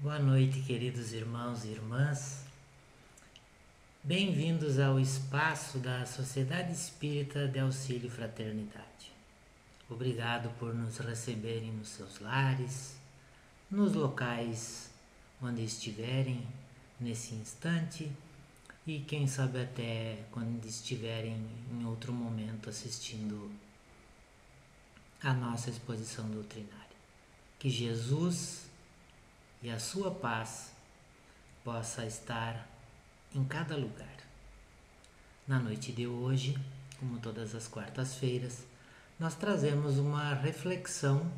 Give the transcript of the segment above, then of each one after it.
Boa noite, queridos irmãos e irmãs. Bem-vindos ao espaço da Sociedade Espírita de Auxílio e Fraternidade. Obrigado por nos receberem nos seus lares, nos locais onde estiverem nesse instante e quem sabe até quando estiverem em outro momento assistindo a nossa exposição doutrinária. Que Jesus e a sua paz possa estar em cada lugar. Na noite de hoje, como todas as quartas-feiras, nós trazemos uma reflexão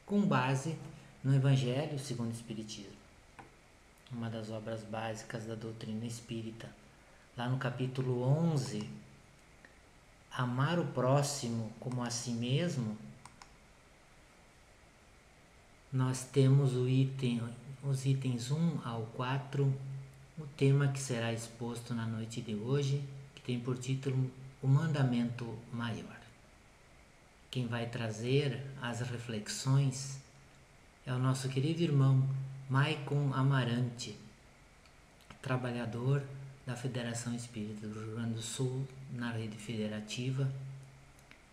com base no Evangelho segundo o Espiritismo, uma das obras básicas da doutrina espírita. Lá no capítulo 11, Amar o próximo como a si mesmo, nós temos os itens 1 ao 4, o tema que será exposto na noite de hoje, que tem por título O Mandamento Maior. Quem vai trazer as reflexões é o nosso querido irmão Maicon Amarante, trabalhador da Federação Espírita do Rio Grande do Sul, na rede federativa,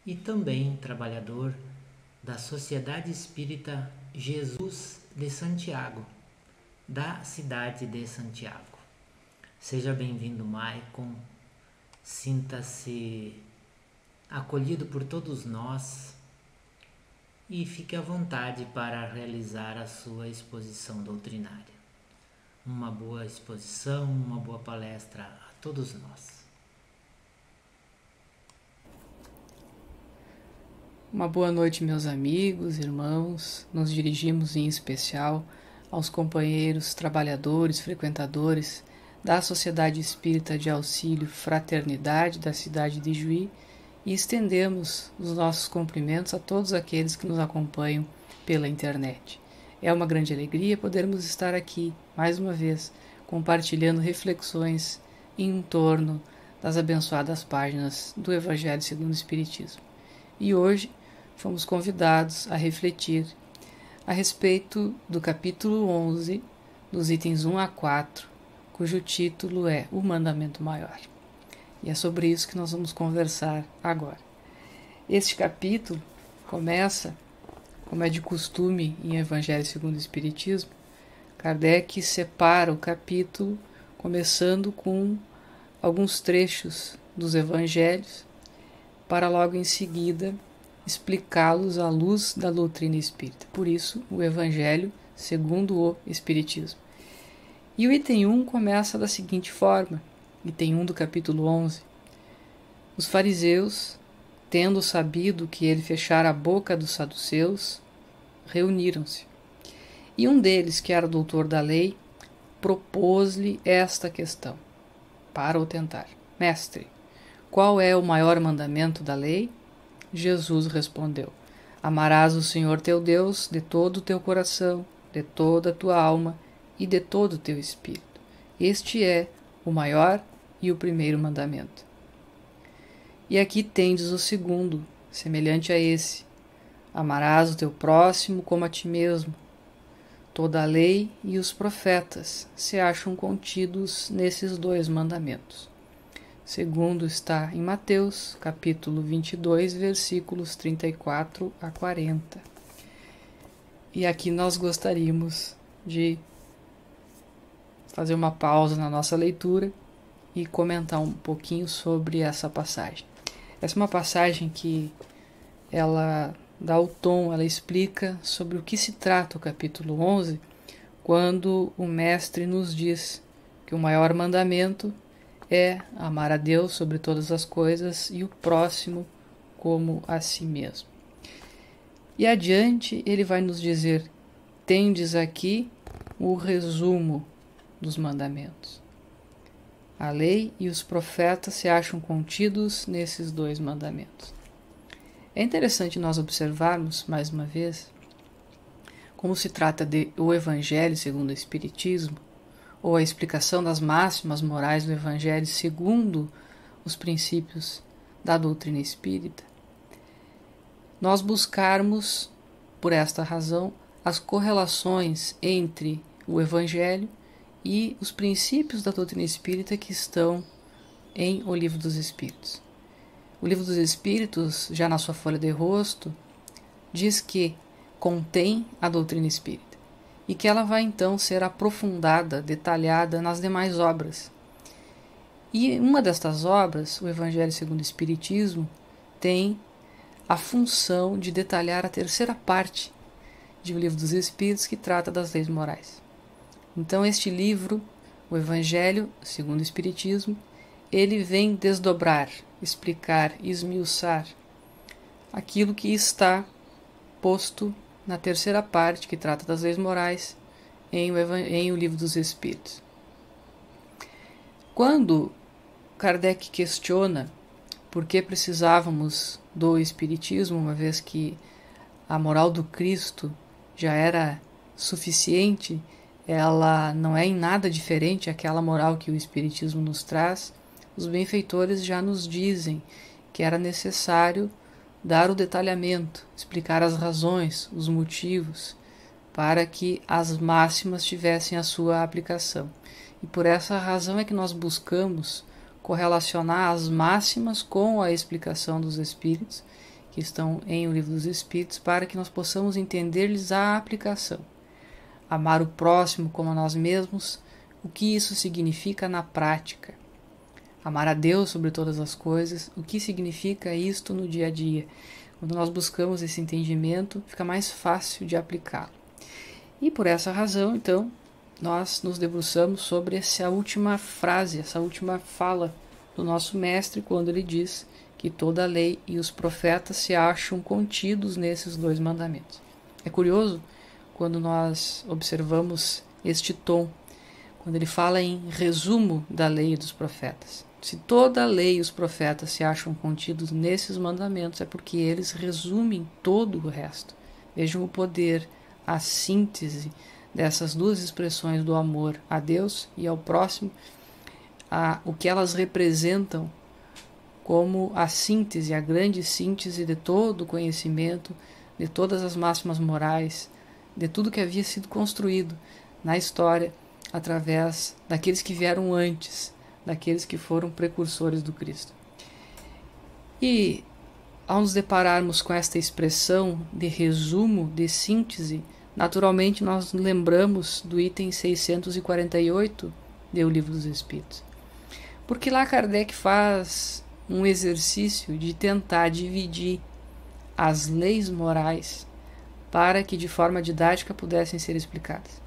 e também trabalhador da Sociedade Espírita Jesus de Santiago, da cidade de Santiago. Seja bem-vindo, Maicon. Sinta-se acolhido por todos nós e fique à vontade para realizar a sua exposição doutrinária. Uma boa exposição, uma boa palestra a todos nós. Uma boa noite, meus amigos, irmãos. Nos dirigimos em especial aos companheiros, trabalhadores, frequentadores da Sociedade Espírita de Auxílio e Fraternidade da cidade de Juí e estendemos os nossos cumprimentos a todos aqueles que nos acompanham pela internet. É uma grande alegria podermos estar aqui, mais uma vez, compartilhando reflexões em torno das abençoadas páginas do Evangelho segundo o Espiritismo. E hoje fomos convidados a refletir a respeito do capítulo 11, dos itens 1 a 4, cujo título é O Mandamento Maior. E é sobre isso que nós vamos conversar agora. Este capítulo começa, como é de costume em Evangelho segundo o Espiritismo, Kardec separa o capítulo começando com alguns trechos dos Evangelhos para logo em seguida explicá-los à luz da doutrina espírita. Por isso, o Evangelho segundo o Espiritismo. E o item 1 começa da seguinte forma, item 1 do capítulo 11. Os fariseus, tendo sabido que ele fechara a boca dos saduceus, reuniram-se. E um deles, que era doutor da lei, propôs-lhe esta questão, para o tentar. Mestre, qual é o maior mandamento da lei? Jesus respondeu: Amarás o Senhor teu Deus de todo o teu coração, de toda a tua alma e de todo o teu espírito. Este é o maior e o primeiro mandamento. E aqui tendes o segundo, semelhante a esse: Amarás o teu próximo como a ti mesmo. Toda a lei e os profetas se acham contidos nesses dois mandamentos. Segundo está em Mateus, capítulo 22, versículos 34 a 40. E aqui nós gostaríamos de fazer uma pausa na nossa leitura e comentar um pouquinho sobre essa passagem. Essa é uma passagem que ela dá o tom, ela explica sobre o que se trata o capítulo 11, quando o mestre nos diz que o maior mandamento é amar a Deus sobre todas as coisas e o próximo como a si mesmo. E adiante ele vai nos dizer: tendes aqui o resumo dos mandamentos. A lei e os profetas se acham contidos nesses dois mandamentos. É interessante nós observarmos, mais uma vez, como se trata de o Evangelho segundo o Espiritismo, ou a explicação das máximas morais do Evangelho segundo os princípios da doutrina espírita, nós buscarmos, por esta razão, as correlações entre o Evangelho e os princípios da doutrina espírita que estão em O Livro dos Espíritos. O Livro dos Espíritos, já na sua folha de rosto, diz que contém a doutrina espírita e que ela vai então ser aprofundada, detalhada nas demais obras. E uma destas obras, o Evangelho segundo o Espiritismo, tem a função de detalhar a terceira parte de O Livro dos Espíritos, que trata das leis morais. Então este livro, o Evangelho segundo o Espiritismo, ele vem desdobrar, explicar, esmiuçar aquilo que está posto na terceira parte, que trata das leis morais, em O Livro dos Espíritos. Quando Kardec questiona por que precisávamos do Espiritismo, uma vez que a moral do Cristo já era suficiente, ela não é em nada diferente àquela moral que o Espiritismo nos traz, os benfeitores já nos dizem que era necessário dar o detalhamento, explicar as razões, os motivos, para que as máximas tivessem a sua aplicação. E por essa razão é que nós buscamos correlacionar as máximas com a explicação dos Espíritos, que estão em O Livro dos Espíritos, para que nós possamos entender-lhes a aplicação. Amar o próximo como a nós mesmos, o que isso significa na prática. Amar a Deus sobre todas as coisas, o que significa isto no dia a dia. Quando nós buscamos esse entendimento, fica mais fácil de aplicá-lo. E por essa razão, então, nós nos debruçamos sobre essa última frase, essa última fala do nosso mestre, quando ele diz que toda a lei e os profetas se acham contidos nesses dois mandamentos. É curioso quando nós observamos este tom, quando ele fala em resumo da lei e dos profetas. Se toda a lei e os profetas se acham contidos nesses mandamentos, é porque eles resumem todo o resto. Vejam o poder, a síntese dessas duas expressões do amor a Deus e ao próximo, o que elas representam como a síntese, a grande síntese de todo o conhecimento, de todas as máximas morais, de tudo que havia sido construído na história através daqueles que vieram antes, daqueles que foram precursores do Cristo. E ao nos depararmos com esta expressão de resumo, de síntese, naturalmente nós lembramos do item 648 do Livro dos Espíritos. Porque lá Kardec faz um exercício de tentar dividir as leis morais para que de forma didática pudessem ser explicadas.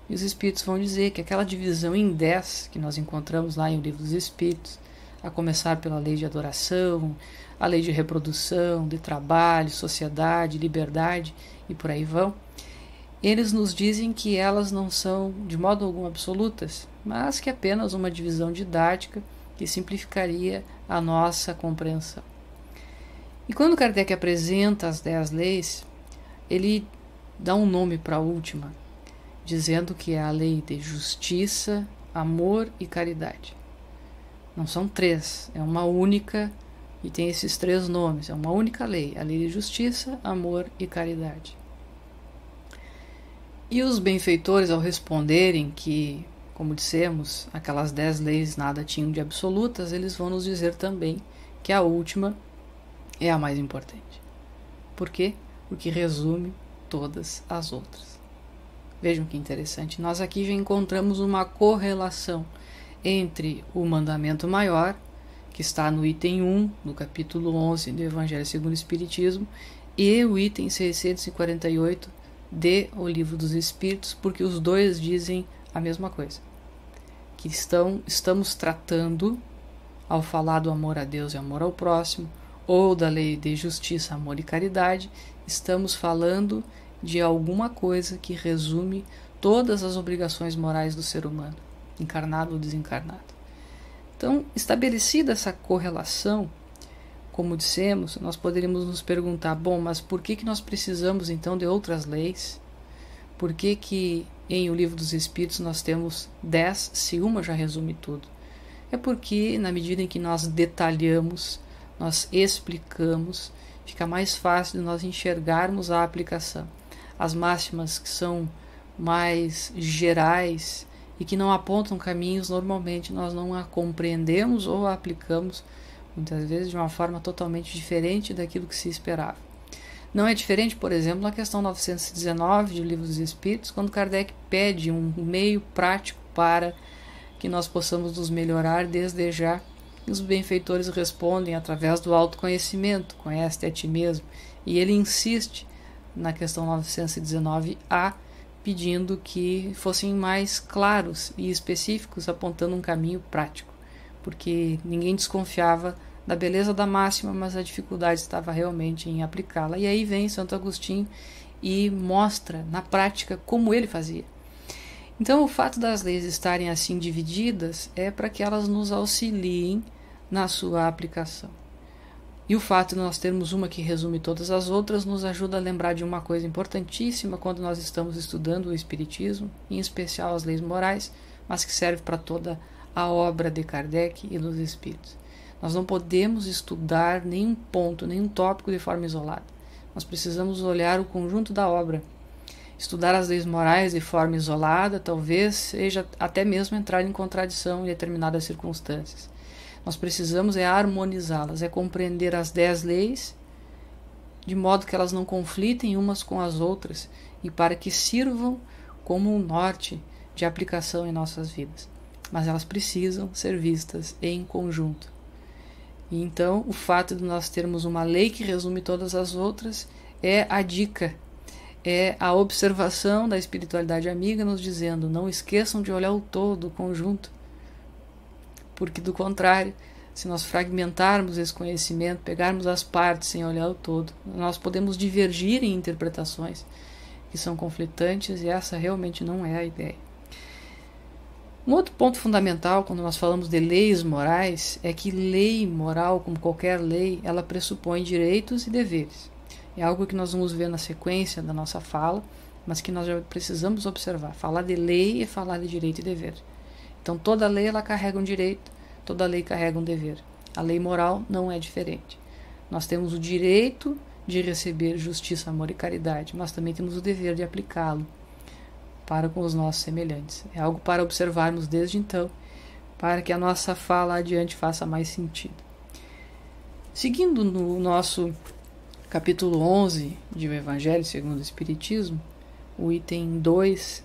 E os Espíritos vão dizer que aquela divisão em 10 que nós encontramos lá em O Livro dos Espíritos, a começar pela lei de adoração, a lei de reprodução, de trabalho, sociedade, liberdade e por aí vão, eles nos dizem que elas não são de modo algum absolutas, mas que apenas uma divisão didática que simplificaria a nossa compreensão. E quando Kardec apresenta as 10 leis, ele dá um nome para a última, dizendo que é a lei de justiça, amor e caridade. Não são 3, é uma única e tem esses 3 nomes, é uma única lei, a lei de justiça, amor e caridade. E os benfeitores, ao responderem que, como dissemos, aquelas 10 leis nada tinham de absolutas, eles vão nos dizer também que a última é a mais importante. Por quê? Porque resume todas as outras. Vejam que interessante. Nós aqui já encontramos uma correlação entre o mandamento maior, que está no item 1, do capítulo 11 do Evangelho segundo o Espiritismo, e o item 648 de O Livro dos Espíritos, porque os dois dizem a mesma coisa. Que estamos tratando, ao falar do amor a Deus e amor ao próximo, ou da lei de justiça, amor e caridade, estamos falando de alguma coisa que resume todas as obrigações morais do ser humano, encarnado ou desencarnado. Então, estabelecida essa correlação, como dissemos, nós poderíamos nos perguntar, bom, mas por que nós precisamos então de outras leis? Por que em O Livro dos Espíritos nós temos 10, se uma já resume tudo? É porque, na medida em que nós detalhamos, nós explicamos, fica mais fácil de nós enxergarmos a aplicação. As máximas que são mais gerais e que não apontam caminhos, normalmente nós não a compreendemos ou a aplicamos, muitas vezes, de uma forma totalmente diferente daquilo que se esperava. Não é diferente, por exemplo, na questão 919 de O Livro dos Espíritos, quando Kardec pede um meio prático para que nós possamos nos melhorar desde já. E os benfeitores respondem através do autoconhecimento, conhece-te a ti mesmo. E ele insiste na questão 919A, pedindo que fossem mais claros e específicos, apontando um caminho prático, porque ninguém desconfiava da beleza da máxima, mas a dificuldade estava realmente em aplicá-la. E aí vem Santo Agostinho e mostra na prática como ele fazia. Então, o fato das leis estarem assim divididas é para que elas nos auxiliem na sua aplicação. E o fato de nós termos uma que resume todas as outras nos ajuda a lembrar de uma coisa importantíssima quando nós estamos estudando o Espiritismo, em especial as leis morais, mas que serve para toda a obra de Kardec e dos Espíritos. Nós não podemos estudar nenhum ponto, nenhum tópico de forma isolada. Nós precisamos olhar o conjunto da obra. Estudar as leis morais de forma isolada talvez seja até mesmo entrar em contradição em determinadas circunstâncias. Nós precisamos harmonizá-las, compreender as 10 leis de modo que elas não conflitem umas com as outras e para que sirvam como um norte de aplicação em nossas vidas. Mas elas precisam ser vistas em conjunto. E então, o fato de nós termos uma lei que resume todas as outras é a dica, é a observação da espiritualidade amiga nos dizendo: não esqueçam de olhar o todo, o conjunto. Porque, do contrário, se nós fragmentarmos esse conhecimento, pegarmos as partes sem olhar o todo, nós podemos divergir em interpretações que são conflitantes e essa realmente não é a ideia. Um outro ponto fundamental quando nós falamos de leis morais é que lei moral, como qualquer lei, ela pressupõe direitos e deveres. É algo que nós vamos ver na sequência da nossa fala, mas que nós já precisamos observar. Falar de lei é falar de direito e dever. Então toda lei ela carrega um direito, toda lei carrega um dever. A lei moral não é diferente. Nós temos o direito de receber justiça, amor e caridade, mas também temos o dever de aplicá-lo para com os nossos semelhantes. É algo para observarmos desde então, para que a nossa fala adiante faça mais sentido. Seguindo no nosso capítulo 11 de O Evangelho segundo o Espiritismo, o item 2,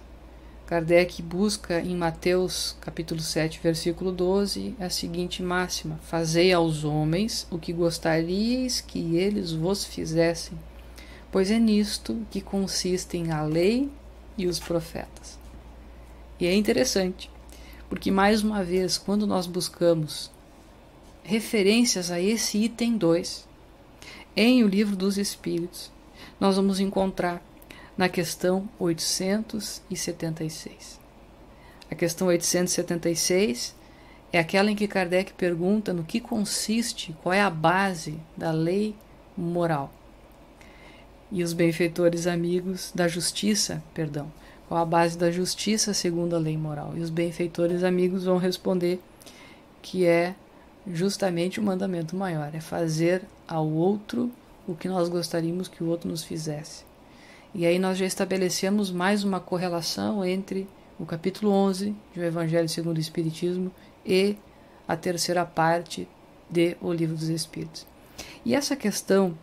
Kardec busca em Mateus capítulo 7, versículo 12, a seguinte máxima: fazei aos homens o que gostaríeis que eles vos fizessem, pois é nisto que consistem a lei e os profetas. E é interessante, porque mais uma vez, quando nós buscamos referências a esse item 2, em O Livro dos Espíritos, nós vamos encontrar na questão 876. A questão 876 é aquela em que Kardec pergunta no que consiste, qual é a base da lei moral. E os benfeitores amigos da justiça, qual a base da justiça segundo a lei moral? E os benfeitores amigos vão responder que é justamente o mandamento maior, é fazer ao outro o que nós gostaríamos que o outro nos fizesse. E aí nós já estabelecemos mais uma correlação entre o capítulo 11 de O Evangelho segundo o Espiritismo e a terceira parte de O Livro dos Espíritos. E essa questão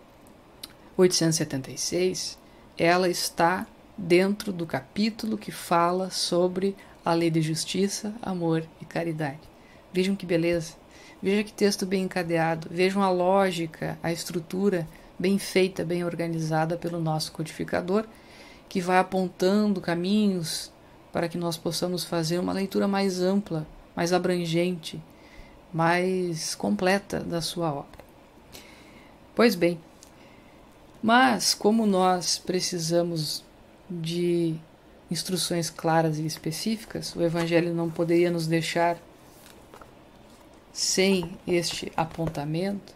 876, ela está dentro do capítulo que fala sobre a lei de justiça, amor e caridade. Vejam que beleza, veja que texto bem encadeado, vejam a lógica, a estrutura bem feita, bem organizada pelo nosso codificador, que vai apontando caminhos para que nós possamos fazer uma leitura mais ampla, mais abrangente, mais completa da sua obra. Pois bem, mas como nós precisamos de instruções claras e específicas, o Evangelho não poderia nos deixar sem este apontamento.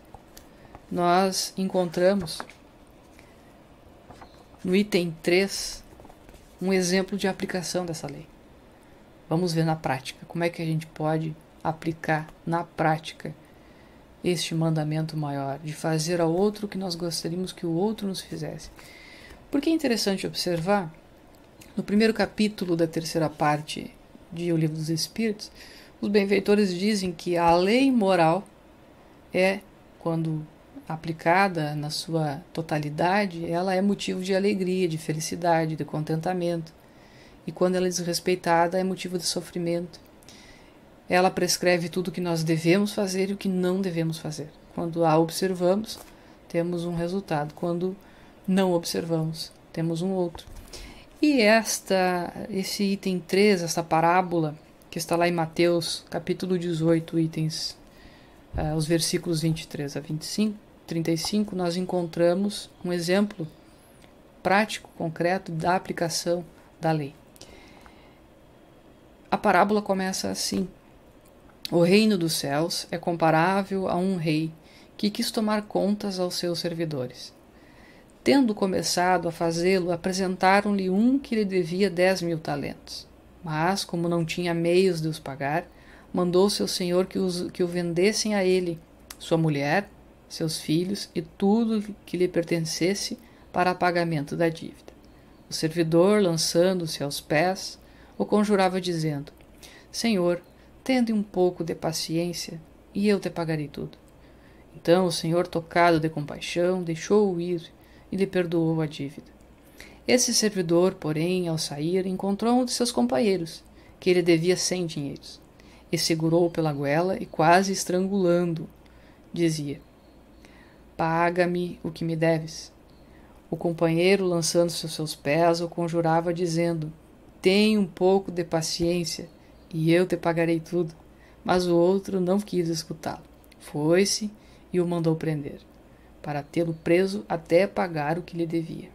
Nós encontramos no item 3 um exemplo de aplicação dessa lei. Vamos ver na prática como é que a gente pode aplicar na prática este mandamento maior, de fazer ao outro o que nós gostaríamos que o outro nos fizesse. Porque é interessante observar, No primeiro capítulo da terceira parte de O Livro dos Espíritos, os benfeitores dizem que a lei moral é, quando aplicada na sua totalidade, ela é motivo de alegria, de felicidade, de contentamento. E quando ela é desrespeitada, é motivo de sofrimento. Ela prescreve tudo o que nós devemos fazer e o que não devemos fazer. Quando a observamos, temos um resultado. Quando não observamos, temos um outro. E esse item 3, esta parábola, que está lá em Mateus, capítulo 18, os versículos 23 a 35, nós encontramos um exemplo prático, concreto, da aplicação da lei. A parábola começa assim: o reino dos céus é comparável a um rei que quis tomar contas aos seus servidores. Tendo começado a fazê-lo, apresentaram-lhe um que lhe devia 10.000 talentos. Mas, como não tinha meios de os pagar, mandou seu senhor que o vendessem a ele, sua mulher, seus filhos e tudo que lhe pertencesse para pagamento da dívida. O servidor, lançando-se aos pés, o conjurava dizendo: Senhor, tende um pouco de paciência, e eu te pagarei tudo. Então o senhor, tocado de compaixão, deixou-o ir e lhe perdoou a dívida. Esse servidor, porém, ao sair, encontrou um de seus companheiros, que ele devia 100 dinheiros, e segurou-o pela goela e, quase estrangulando, dizia: Paga-me o que me deves. O companheiro, lançando-se aos seus pés, o conjurava, dizendo: Tenha um pouco de paciência, e eu te pagarei tudo. Mas o outro não quis escutá-lo. Foi-se e o mandou prender, para tê-lo preso até pagar o que lhe devia.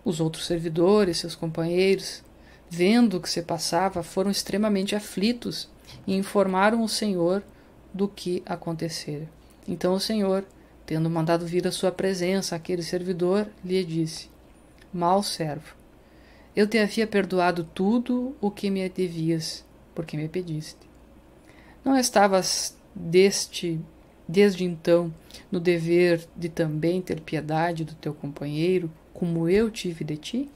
Os outros servidores, seus companheiros, vendo o que se passava, foram extremamente aflitos e informaram o Senhor do que acontecera. Então o Senhor, tendo mandado vir à sua presença aquele servidor, lhe disse: Mau servo, eu te havia perdoado tudo o que me devias, porque me pediste. Não estavas desde então no dever de também ter piedade do teu companheiro, como eu tive de ti?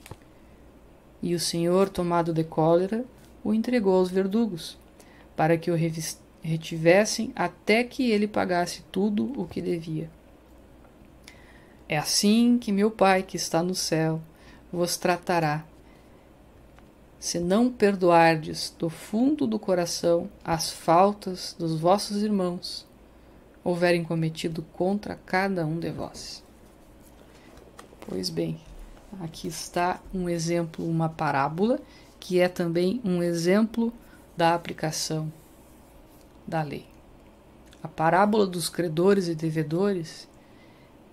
E o Senhor, tomado de cólera, o entregou aos verdugos, para que o retivessem até que ele pagasse tudo o que devia. É assim que meu Pai, que está no céu, vos tratará, se não perdoardes do fundo do coração as faltas dos vossos irmãos houverem cometido contra cada um de vós. Pois bem, aqui está um exemplo, uma parábola, que é também um exemplo da aplicação da lei. A parábola dos credores e devedores,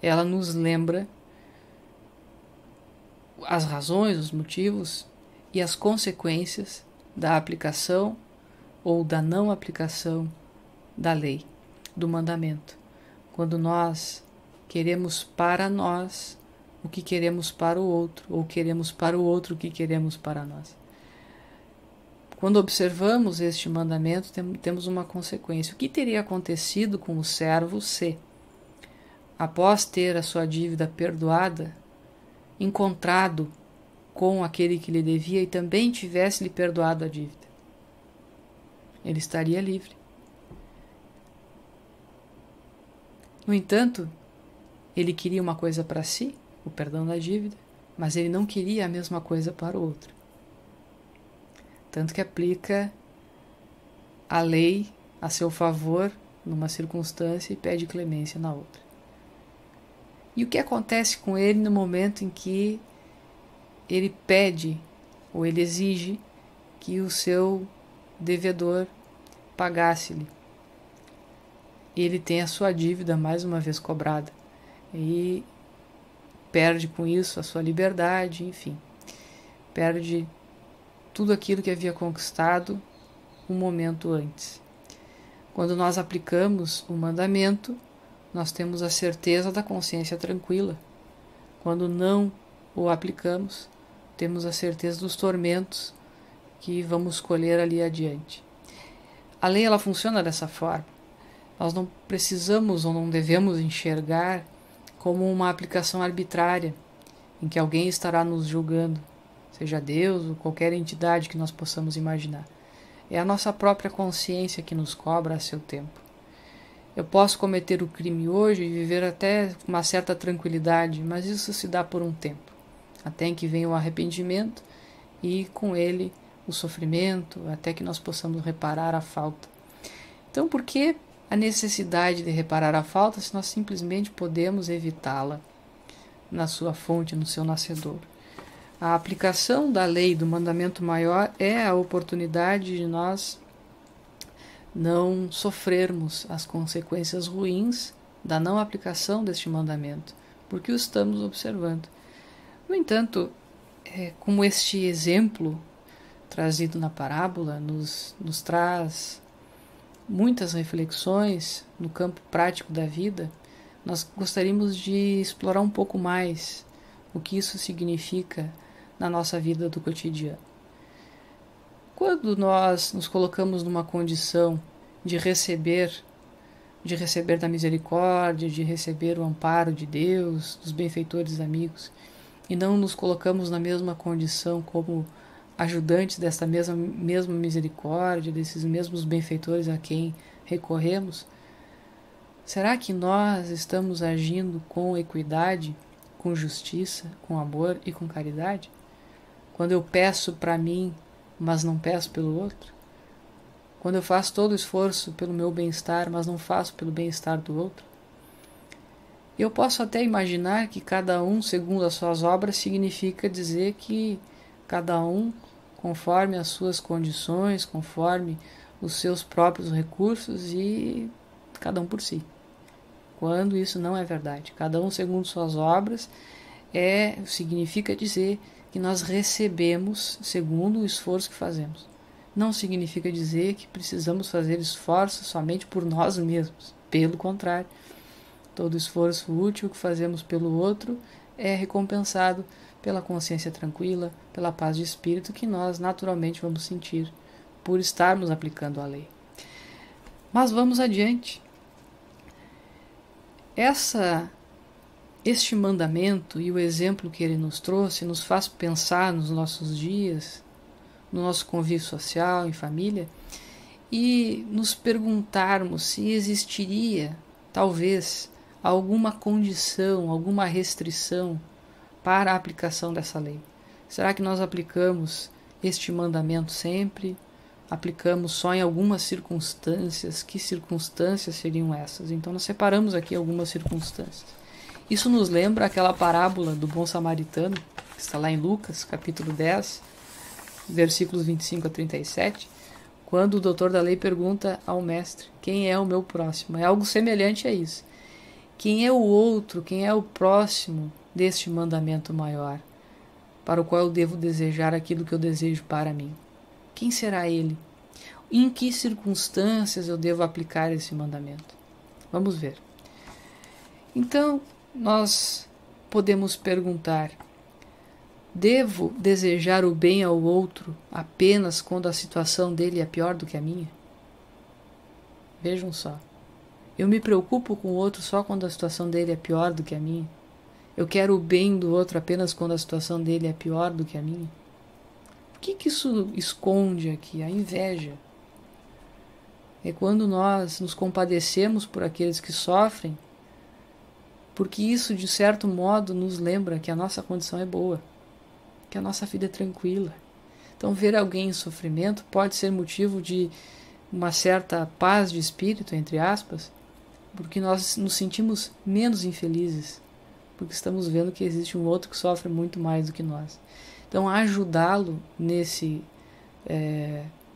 ela nos lembra as razões, os motivos e as consequências da aplicação ou da não aplicação da lei, do mandamento. Quando nós queremos para nós o que queremos para o outro, ou queremos para o outro o que queremos para nós. Quando observamos este mandamento, temos uma consequência. O que teria acontecido com o servo se, após ter a sua dívida perdoada, encontrado com aquele que lhe devia e também tivesse lhe perdoado a dívida? Ele estaria livre. No entanto, ele queria uma coisa para si, o perdão da dívida, mas ele não queria a mesma coisa para o outro. Tanto que aplica a lei a seu favor numa circunstância e pede clemência na outra. E o que acontece com ele no momento em que ele pede ou ele exige que o seu devedor pagasse-lhe? Ele tem a sua dívida mais uma vez cobrada e perde com isso a sua liberdade, enfim, perde tudo aquilo que havia conquistado um momento antes. Quando nós aplicamos o mandamento, nós temos a certeza da consciência tranquila. Quando não o aplicamos, temos a certeza dos tormentos que vamos colher ali adiante. A lei, ela funciona dessa forma. Nós não precisamos ou não devemos enxergar como uma aplicação arbitrária, em que alguém estará nos julgando. seja Deus ou qualquer entidade que nós possamos imaginar. É a nossa própria consciência que nos cobra a seu tempo. Eu posso cometer o crime hoje e viver até com uma certa tranquilidade, mas isso se dá por um tempo, até que venha o arrependimento e com ele o sofrimento, até que nós possamos reparar a falta. Então, por que a necessidade de reparar a falta se nós simplesmente podemos evitá-la na sua fonte, no seu nascedor? A aplicação da lei do mandamento maior é a oportunidade de nós não sofrermos as consequências ruins da não aplicação deste mandamento, porque o estamos observando. No entanto, como este exemplo trazido na parábola nos traz muitas reflexões no campo prático da vida, nós gostaríamos de explorar um pouco mais o que isso significa na nossa vida do cotidiano. Quando nós nos colocamos numa condição de receber da misericórdia, de receber o amparo de Deus, dos benfeitores amigos, e não nos colocamos na mesma condição como ajudantes dessa mesma misericórdia, desses mesmos benfeitores a quem recorremos, será que nós estamos agindo com equidade, com justiça, com amor e com caridade? Quando eu peço para mim, mas não peço pelo outro? Quando eu faço todo o esforço pelo meu bem-estar, mas não faço pelo bem-estar do outro? Eu posso até imaginar que cada um segundo as suas obras significa dizer que cada um conforme as suas condições, conforme os seus próprios recursos e cada um por si. Quando isso não é verdade. Cada um segundo suas obras significa dizer que nós recebemos segundo o esforço que fazemos. Não significa dizer que precisamos fazer esforços somente por nós mesmos. Pelo contrário, todo esforço útil que fazemos pelo outro é recompensado pela consciência tranquila, pela paz de espírito que nós naturalmente vamos sentir por estarmos aplicando a lei. Mas vamos adiante. Este mandamento e o exemplo que ele nos trouxe nos faz pensar nos nossos dias, no nosso convívio social, em família, e nos perguntarmos se existiria, talvez, alguma condição, alguma restrição para a aplicação dessa lei. Será que nós aplicamos este mandamento sempre? Aplicamos só em algumas circunstâncias? Que circunstâncias seriam essas? Então nós separamos aqui algumas circunstâncias. Isso nos lembra aquela parábola do bom samaritano, que está lá em Lucas, capítulo 10, versículos 25 a 37, quando o doutor da lei pergunta ao mestre: quem é o meu próximo? É algo semelhante a isso. Quem é o outro, quem é o próximo deste mandamento maior, para o qual eu devo desejar aquilo que eu desejo para mim? Quem será ele? Em que circunstâncias eu devo aplicar esse mandamento? Vamos ver. Então, nós podemos perguntar: devo desejar o bem ao outro apenas quando a situação dele é pior do que a minha? Vejam só. Eu me preocupo com o outro só quando a situação dele é pior do que a minha? Eu quero o bem do outro apenas quando a situação dele é pior do que a minha? O que isso esconde aqui? A inveja. É quando nós nos compadecemos por aqueles que sofrem, porque isso, de certo modo, nos lembra que a nossa condição é boa, que a nossa vida é tranquila. Então, ver alguém em sofrimento pode ser motivo de uma certa paz de espírito, entre aspas, porque nós nos sentimos menos infelizes, porque estamos vendo que existe um outro que sofre muito mais do que nós. Então, ajudá-lo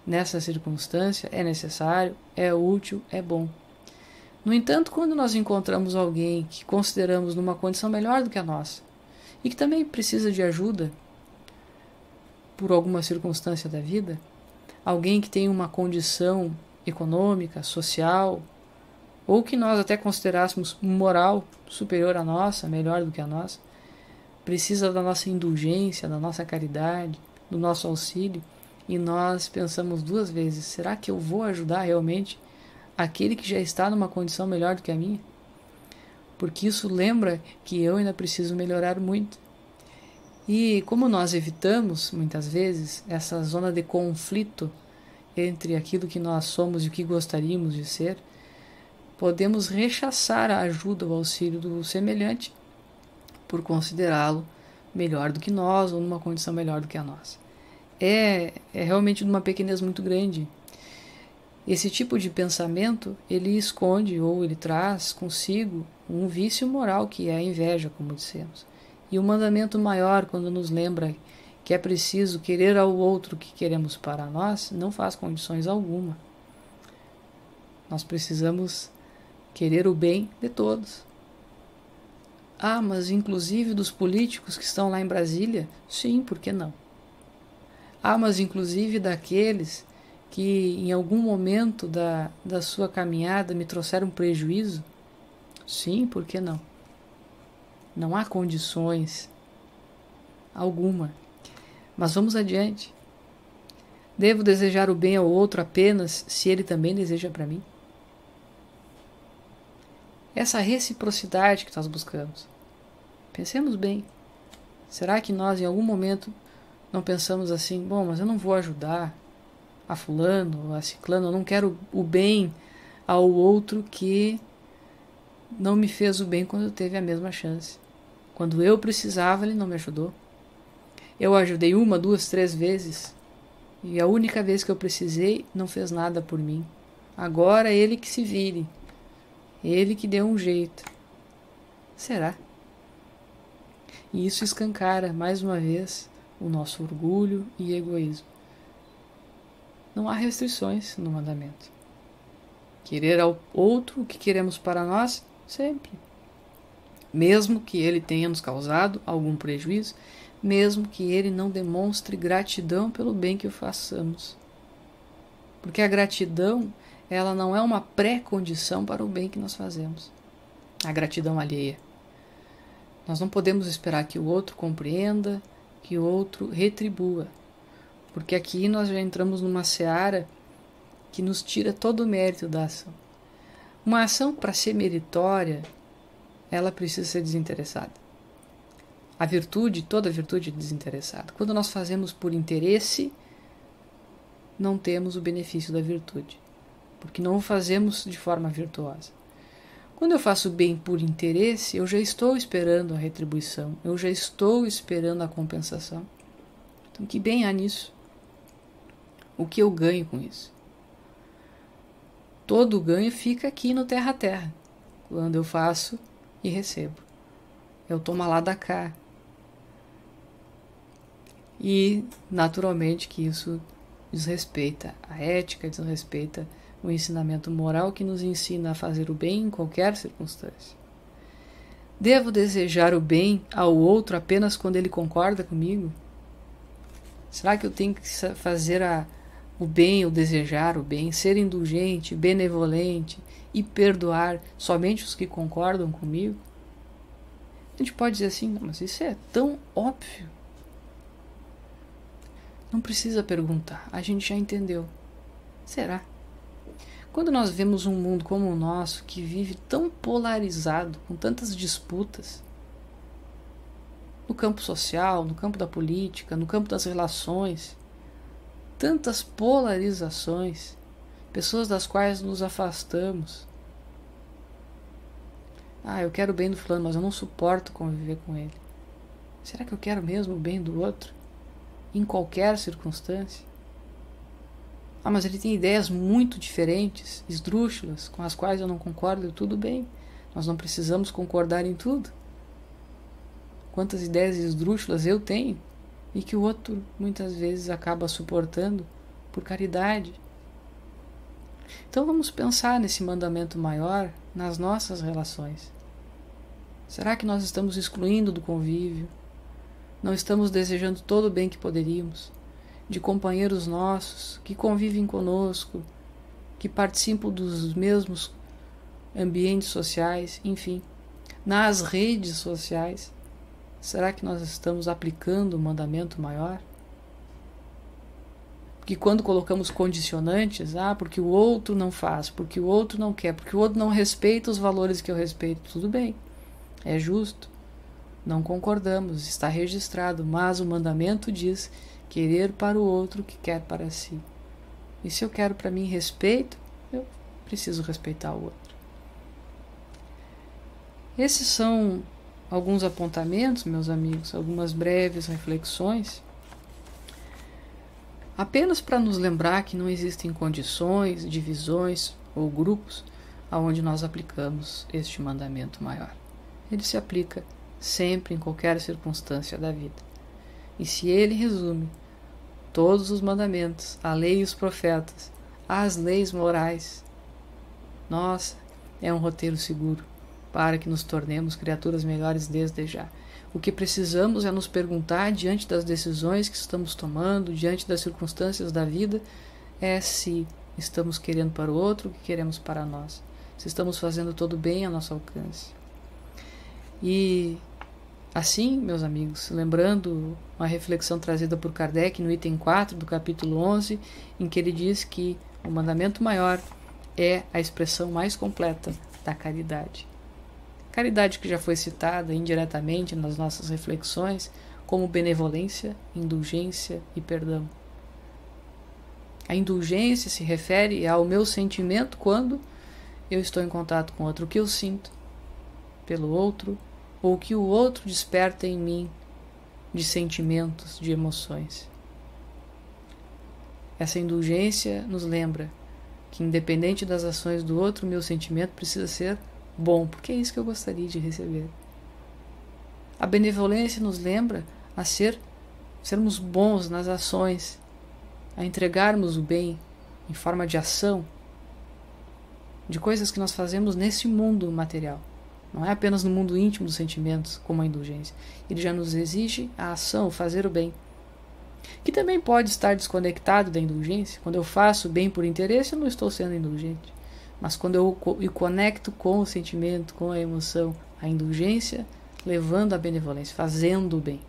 nessa circunstância é necessário, é útil, é bom. No entanto, quando nós encontramos alguém que consideramos numa condição melhor do que a nossa, e que também precisa de ajuda por alguma circunstância da vida, alguém que tem uma condição econômica, social, ou que nós até considerássemos moral superior à nossa, melhor do que a nossa, precisa da nossa indulgência, da nossa caridade, do nosso auxílio, e nós pensamos duas vezes: será que eu vou ajudar realmente aquele que já está numa condição melhor do que a minha? Porque isso lembra que eu ainda preciso melhorar muito. E como nós evitamos, muitas vezes, essa zona de conflito entre aquilo que nós somos e o que gostaríamos de ser, podemos rechaçar a ajuda ou auxílio do semelhante por considerá-lo melhor do que nós ou numa condição melhor do que a nossa. É realmente de uma pequenez muito grande. Esse tipo de pensamento, ele esconde ou ele traz consigo um vício moral que é a inveja, como dissemos. E o mandamento maior, quando nos lembra que é preciso querer ao outro o que queremos para nós, não faz condições alguma. Nós precisamos querer o bem de todos. Ah, mas inclusive dos políticos que estão lá em Brasília? Sim, por que não? Ah, mas inclusive daqueles que em algum momento da sua caminhada me trouxeram prejuízo? Sim, por que não? Não há condições alguma. Mas vamos adiante. Devo desejar o bem ao outro apenas se ele também deseja para mim? Essa reciprocidade que nós buscamos. Pensemos bem. Será que nós em algum momento não pensamos assim, bom, mas eu não vou ajudar a fulano ou a ciclano, eu não quero o bem ao outro que não me fez o bem quando teve a mesma chance. Quando eu precisava, ele não me ajudou. Eu ajudei 1, 2, 3 vezes e a única vez que eu precisei não fez nada por mim. Agora ele que se vire. Ele que deu um jeito. Será? E isso escancara, mais uma vez, o nosso orgulho e egoísmo. Não há restrições no mandamento. Querer ao outro o que queremos para nós, sempre. Mesmo que ele tenha nos causado algum prejuízo, mesmo que ele não demonstre gratidão pelo bem que o façamos. Porque a gratidão, ela não é uma pré-condição para o bem que nós fazemos. A gratidão alheia. Nós não podemos esperar que o outro compreenda, que o outro retribua. Porque aqui nós já entramos numa seara que nos tira todo o mérito da ação. Uma ação, para ser meritória, ela precisa ser desinteressada. A virtude, toda virtude é desinteressada. Quando nós fazemos por interesse, não temos o benefício da virtude, porque não o fazemos de forma virtuosa. Quando eu faço bem por interesse, eu já estou esperando a retribuição, eu já estou esperando a compensação. Então, que bem há nisso? O que eu ganho com isso? Todo o ganho fica aqui no terra a terra, quando eu faço e recebo. Eu tomo lá da cá. E, naturalmente, que isso desrespeita a ética, desrespeita o ensinamento moral que nos ensina a fazer o bem em qualquer circunstância. Devo desejar o bem ao outro apenas quando ele concorda comigo? Será que eu tenho que fazer o bem, ou desejar o bem, ser indulgente, benevolente e perdoar somente os que concordam comigo? A gente pode dizer assim, mas isso é tão óbvio. Não precisa perguntar, a gente já entendeu. Será? Quando nós vemos um mundo como o nosso, que vive tão polarizado, com tantas disputas, no campo social, no campo da política, no campo das relações, tantas polarizações, pessoas das quais nos afastamos. Ah, eu quero o bem do fulano, mas eu não suporto conviver com ele. Será que eu quero mesmo o bem do outro? Em qualquer circunstância? Ah, mas ele tem ideias muito diferentes, esdrúxulas, com as quais eu não concordo, tudo bem. Nós não precisamos concordar em tudo. Quantas ideias esdrúxulas eu tenho e que o outro muitas vezes acaba suportando por caridade. Então vamos pensar nesse mandamento maior nas nossas relações. Será que nós estamos excluindo do convívio? Não estamos desejando todo o bem que poderíamos? De companheiros nossos que convivem conosco, que participam dos mesmos ambientes sociais, enfim, nas redes sociais. Será que nós estamos aplicando o mandamento maior? Porque quando colocamos condicionantes, porque o outro não faz, porque o outro não quer, porque o outro não respeita os valores que eu respeito, tudo bem, é justo. Não concordamos, está registrado, mas o mandamento diz querer para o outro o que quer para si. E se eu quero para mim respeito, eu preciso respeitar o outro. Esses são alguns apontamentos, meus amigos, algumas breves reflexões, apenas para nos lembrar que não existem condições, divisões ou grupos aonde nós aplicamos este mandamento maior. Ele se aplica sempre em qualquer circunstância da vida. E se ele resume todos os mandamentos, a lei e os profetas, as leis morais, nossa, é um roteiro seguro para que nos tornemos criaturas melhores desde já. O que precisamos é nos perguntar, diante das decisões que estamos tomando, diante das circunstâncias da vida, é se estamos querendo para o outro o que queremos para nós. Se estamos fazendo todo bem a nosso alcance. E assim, meus amigos, lembrando uma reflexão trazida por Kardec no item 4 do capítulo 11, em que ele diz que o mandamento maior é a expressão mais completa da caridade. Caridade que já foi citada indiretamente nas nossas reflexões como benevolência, indulgência e perdão. A indulgência se refere ao meu sentimento quando eu estou em contato com outro, o que eu sinto pelo outro, ou o que o outro desperta em mim de sentimentos, de emoções. Essa indulgência nos lembra que, independente das ações do outro, meu sentimento precisa ser bom, porque é isso que eu gostaria de receber. A benevolência nos lembra a sermos bons nas ações, a entregarmos o bem em forma de ação, de coisas que nós fazemos nesse mundo material. Não é apenas no mundo íntimo dos sentimentos, como a indulgência. Ele já nos exige a ação, fazer o bem. Que também pode estar desconectado da indulgência. Quando eu faço o bem por interesse, eu não estou sendo indulgente. Mas quando eu me conecto com o sentimento, com a emoção, a indulgência, levando a benevolência, fazendo o bem,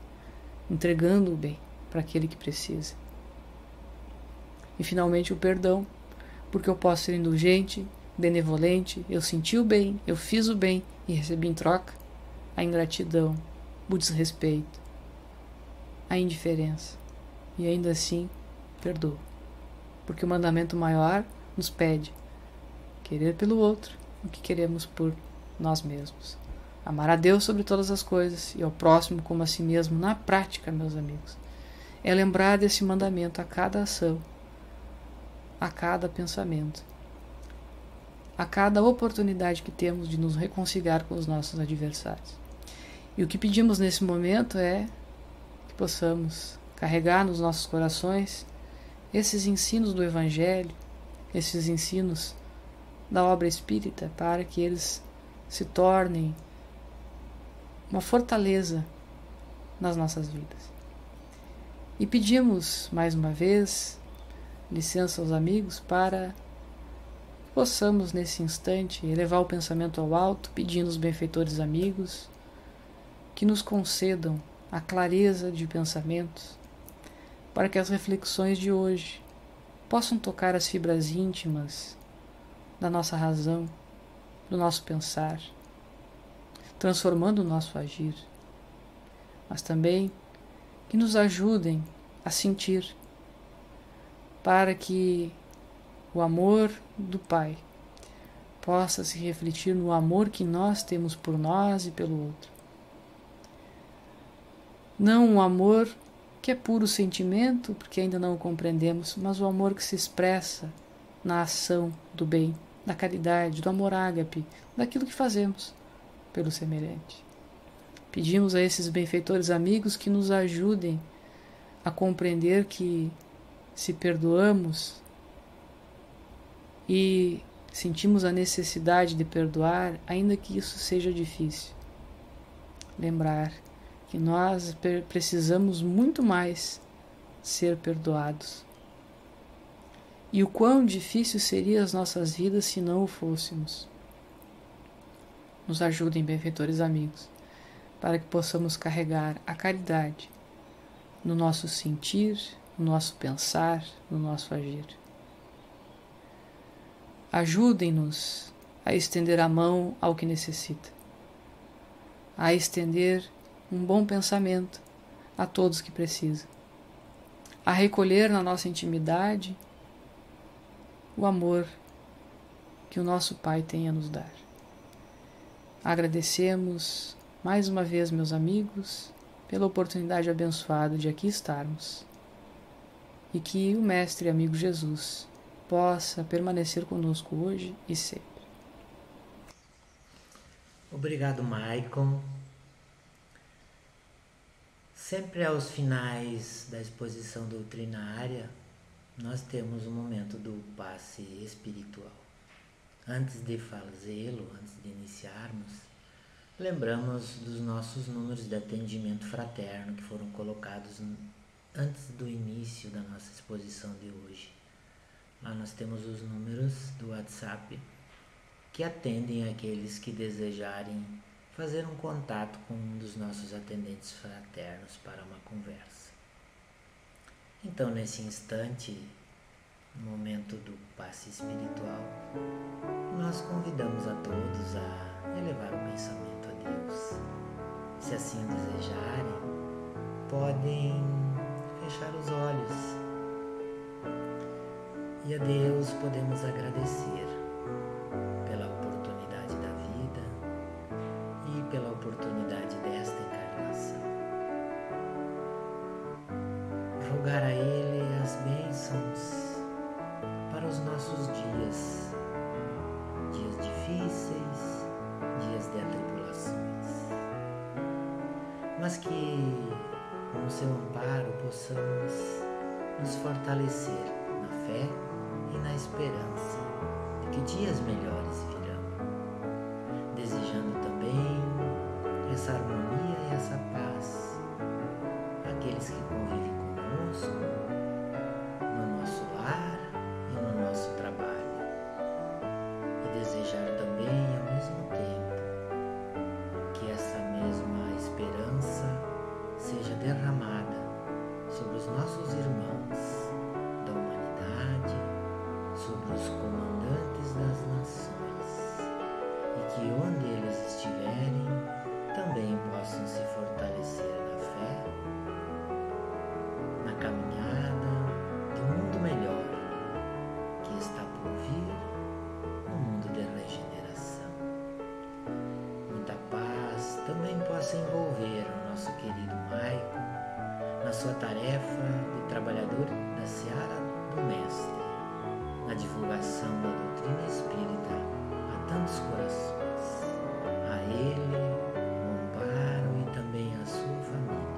entregando o bem para aquele que precisa. E finalmente o perdão, porque eu posso ser indulgente, benevolente, eu senti o bem, eu fiz o bem e recebi em troca a ingratidão, o desrespeito, a indiferença. E ainda assim, perdoo. Porque o mandamento maior nos pede querer pelo outro o que queremos por nós mesmos. Amar a Deus sobre todas as coisas e ao próximo como a si mesmo na prática, meus amigos. É lembrar desse mandamento a cada ação, a cada pensamento, a cada oportunidade que temos de nos reconciliar com os nossos adversários. E o que pedimos nesse momento é que possamos carregar nos nossos corações esses ensinos do Evangelho, esses ensinos da obra espírita, para que eles se tornem uma fortaleza nas nossas vidas. E pedimos, mais uma vez, licença aos amigos para que possamos, nesse instante, elevar o pensamento ao alto, pedindo aos benfeitores amigos que nos concedam a clareza de pensamentos, para que as reflexões de hoje possam tocar as fibras íntimas da nossa razão, do nosso pensar, transformando o nosso agir, mas também que nos ajudem a sentir, para que o amor do Pai possa se refletir no amor que nós temos por nós e pelo outro. Não um amor que é puro sentimento, porque ainda não o compreendemos, mas o amor que se expressa na ação do bem, da caridade, do amor ágape, daquilo que fazemos pelo semelhante. Pedimos a esses benfeitores amigos que nos ajudem a compreender que, se perdoamos e sentimos a necessidade de perdoar, ainda que isso seja difícil, lembrar que nós precisamos muito mais ser perdoados. E o quão difícil seriam as nossas vidas se não o fôssemos. Nos ajudem, benfeitores amigos, para que possamos carregar a caridade no nosso sentir, no nosso pensar, no nosso agir. Ajudem-nos a estender a mão ao que necessita, a estender um bom pensamento a todos que precisam, a recolher na nossa intimidade o amor que o nosso Pai tem a nos dar. Agradecemos mais uma vez, meus amigos, pela oportunidade abençoada de aqui estarmos e que o Mestre e amigo Jesus possa permanecer conosco hoje e sempre. Obrigado, Maicon. Sempre aos finais da exposição doutrinária, nós temos um momento do passe espiritual. Antes de fazê-lo, antes de iniciarmos, lembramos dos nossos números de atendimento fraterno que foram colocados antes do início da nossa exposição de hoje. Lá nós temos os números do WhatsApp que atendem aqueles que desejarem fazer um contato com um dos nossos atendentes fraternos para uma conversa. Então, nesse instante, no momento do passe espiritual, nós convidamos a todos a elevar o pensamento a Deus. Se assim desejarem, podem fechar os olhos e a Deus podemos agradecer pela oportunidade da vida e pela oportunidade desta encarnação. Rogar a Ele as bênçãos para os nossos dias difíceis, dias de atribulações, mas que com o seu amparo possamos nos fortalecer na fé e na esperança de que dias melhores virão, desejando também essa harmonia e essa paz àqueles que convivem conosco, no nosso lar e no nosso trabalho, e desejar também ao mesmo tempo que essa mesma esperança seja derramada sobre os nossos irmãos da humanidade, sobre os comandantes das nações, e que onde eles estiverem também possam se fortalecer na fé, na caminhada do mundo melhor que está por vir, um mundo de regeneração. Muita paz também possa envolver o nosso querido Maicon na sua tarefa de trabalhador da seara do Mestre, na divulgação da doutrina espírita a tantos corações. A ele o amparo e também a sua família.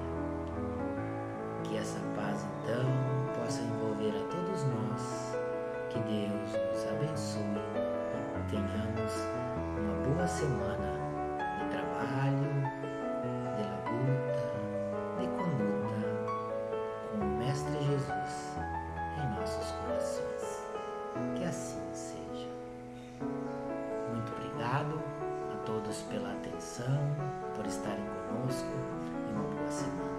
Que essa paz então possa envolver a todos nós, que Deus nos abençoe e tenhamos uma boa semana de trabalho, de labuta, de conduta com o Mestre Jesus em nossos corações. Que assim seja. Muito obrigado a todos pela atenção, por estarem conosco e uma boa semana.